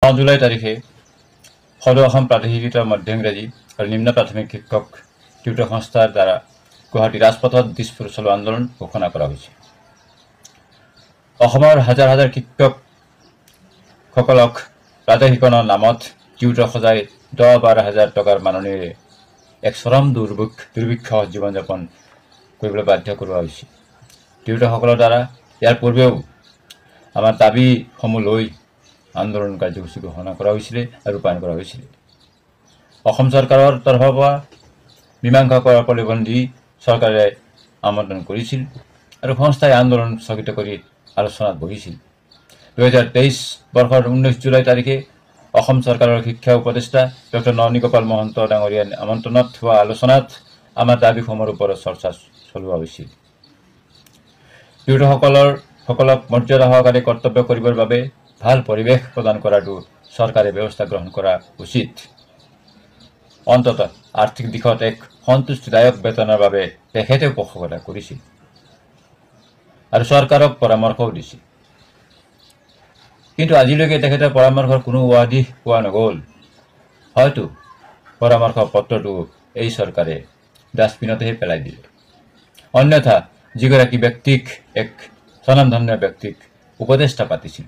9 July তাৰিখে সদৌ অসম প্ৰাদেশিকৃত মধ্য ইংৰাজী আৰু নিম্ন প্ৰাথমিক শিক্ষক টিউটৰ সংস্থাৰ দ্বাৰা গুৱাহাটী ৰাজপথত দিছপুৰ চলো আন্দোলন ঘোষণা কৰা হৈছে। অসমৰ হাজাৰ হাজাৰ শিক্ষকসকলক প্ৰাদেশিকৰণৰ নামত টিউটৰ সজাই 10-12 হাজাৰ টকাৰ মাননিৰে এক চৰম দুৰ্ভিক্ষ জীৱন যাপন কৰিবলৈ বাধ্য কৰোৱা হৈছে। টিউটৰসকলৰ দ্বাৰা ইয়াৰ পূৰ্বেও আমাৰ দাবীসমূহ লৈ আন্দোলন কাৰ্যসূচী ঘোষণা কৰা হৈছিলে আৰু ৰূপায়ণ কৰা হৈছিলে। অসম চৰকাৰৰ তৰফৰ পৰা মীমাংসা কৰাৰ প্ৰলোভন দি চৰকাৰে আমন্ত্ৰণ কৰিছিল আৰু সংস্থাই আন্দোলন স্থগিত কৰি আলোচনাত বহিছিল। 2023 বৰ্ষৰ 19 জুলাই তাৰিখে অসম চৰকাৰৰ শিক্ষা উপদেষ্টা ডক্টৰ ননীগোপাল মহন্ত ডাঙৰীয়াৰ আমন্ত্ৰণত হোৱা আলোচনাত আমাৰ দাবীসমূহৰ ওপৰত চৰ্চা চলোৱা হৈছিল। টিউটৰসকলক মৰ্যাদা সহকাৰে কৰ্তব্য কৰিবৰ বাবে ভাল পৰিৱেশ প্ৰদান কৰাটো চৰকাৰে ব্যৱস্থা গ্ৰহণ কৰা উচিত। অন্ততঃ আৰ্থিক দিশত এক সন্তুষ্টিদায়ক বেতনৰ বাবে তেখেতে পোষকতা কৰিছিল আৰু চৰকাৰক পৰামৰ্শও দিছিল। কিন্তু আজিলৈকে তেখেতৰ পৰামৰ্শৰ কোনো উৱাদিহ পোৱা নগ'ল। হয়তো পৰামৰ্শ পত্ৰটো এই চৰকাৰে ডাষ্টবিনতেহে পেলাই দিলে। অন্যথা যিগৰাকী ব্যক্তিক, এক স্বনামধন্য ব্যক্তিক উপদেষ্টা পাতিছিল,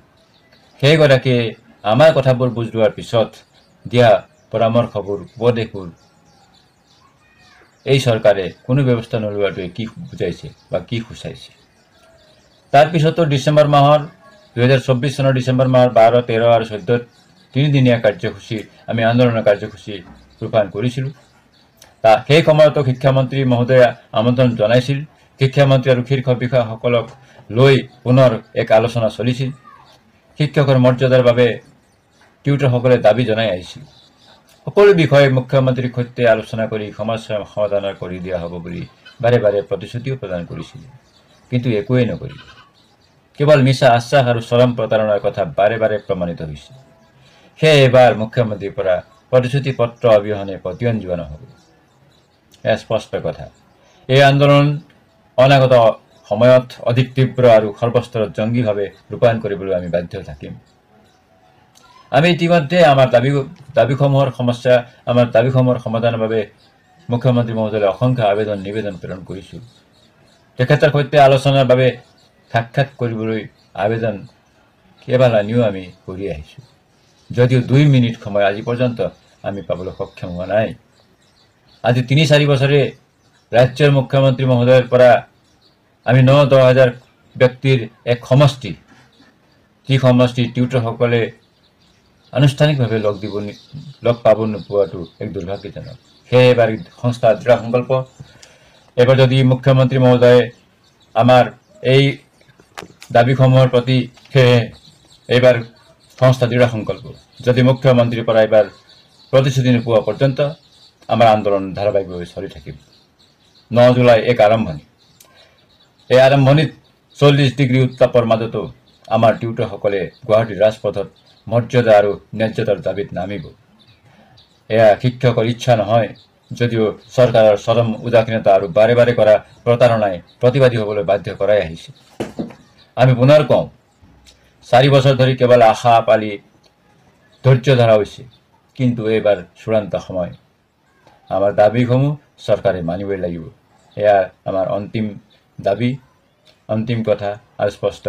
সেইগৰাকীয়ে আমাৰ কথাবোৰ বুজ লোৱাৰ পিছত দিয়া পৰামৰ্শবোৰ, উপদেশবোৰ এই চৰকাৰে কোনো ব্যৱস্থা নোলোৱাটোৱে কি বুজাইছে বা কি সূচাইছে। তাৰপিছতো 2024 চনৰ ডিচেম্বৰ মাহৰ 12, 13 আৰু 14 তিনিদিনীয়া কাৰ্যসূচী, আমি আন্দোলনৰ কাৰ্যসূচী ৰূপায়ণ কৰিছিলোঁ। সেই সময়তো শিক্ষামন্ত্ৰী মহোদয়ে আমন্ত্ৰণ জনাইছিল। শিক্ষামন্ত্ৰী আৰু শীৰ্ষ বিষয়াসকলক লৈ পুনৰ এক আলোচনা চলিছিল। শিক্ষকৰ মৰ্যাদাৰ বাবে টিউটৰসকলে দাবী জনাই আহিছিল। সকলো বিষয়ে মুখ্যমন্ত্ৰীৰ সৈতে আলোচনা কৰি সমস্যা সমাধান কৰি দিয়া হ'ব বুলি বাৰে বাৰে প্ৰতিশ্ৰুতিও প্ৰদান কৰিছিল। কিন্তু একোৱেই নকৰিল। কেৱল মিছা আশ্বাস আৰু চৰম প্ৰতাৰণাৰ কথা বাৰে বাৰে প্ৰমাণিত হৈছে। সেয়ে এইবাৰ মুখ্যমন্ত্ৰীৰ পৰা প্ৰতিশ্ৰুতি পত্ৰ অবিহনে পতিয়ন যোৱা নহ'ব। এয়া স্পষ্ট কথা। এই আন্দোলন অনাগত সময়ত অধিক তীব্ৰ আৰু সৰ্বস্তৰত জংগীভাৱে ৰূপায়ণ কৰিবলৈ আমি বাধ্য থাকিম। আমি ইতিমধ্যে আমাৰ দাবীসমূহৰ সমাধানৰ বাবে মুখ্যমন্ত্ৰী মহোদয়লৈ অসংখ্য নিবেদন প্ৰেৰণ কৰিছোঁ। তেখেতৰ সৈতে আলোচনাৰ বাবে সাক্ষাৎ কৰিবলৈ আবেদন কেইবালানিও আমি কৰি আহিছোঁ, যদিও 2 মিনিট সময় আজি পৰ্যন্ত আমি পাবলৈ সক্ষম হোৱা নাই। আজি 3-4 বছৰে ৰাজ্যৰ মুখ্যমন্ত্ৰী মহোদয়ৰ পৰা আমি 9-10 হাজাৰ ব্যক্তিৰ এক সমষ্টি, যি সমষ্টি টিউটৰসকলে আনুষ্ঠানিকভাৱে লগ পাব নোপোৱাটো এক দুৰ্ভাগ্যজনক। সেয়ে এইবাৰ সংস্থা দৃঢ় সংকল্প। এবাৰ যদি মুখ্যমন্ত্ৰী মহোদয়ে আমাৰ এই দাবীসমূহৰ প্ৰতি, সেয়ে এইবাৰ সংস্থা দৃঢ় সংকল্প। যদি মুখ্যমন্ত্ৰীৰ পৰা এইবাৰ প্ৰতিশ্ৰুতি নোপোৱা পৰ্যন্ত আমাৰ আন্দোলন ধাৰাবাহিকভাৱে চলি থাকিব। 9 জুলাই এক আৰম্ভণি। এই আৰম্ভণিত 40 ডিগ্ৰী উত্তাপৰ মাজতো আমাৰ টিউটৰসকলে গুৱাহাটীৰ ৰাজপথত মৰ্যাদা আৰু ন্যায্যতাৰ দাবীত নামিব। এয়া শিক্ষকৰ ইচ্ছা নহয়, যদিও চৰকাৰৰ চৰম উদাসীনতা আৰু বাৰে বাৰে কৰা প্ৰতাৰণাই প্ৰতিবাদী হ'বলৈ বাধ্য কৰাই আহিছে। আমি পুনৰ কওঁ, 4 বছৰ ধৰি কেৱল আশা পালি ধৈৰ্য ধৰা হৈছে, কিন্তু এইবাৰ চূড়ান্ত সময়। আমাৰ দাবীসমূহ চৰকাৰে মানিবই লাগিব। এয়া আমাৰ অন্তিম দাবী, অন্তিম কথা আৰু স্পষ্ট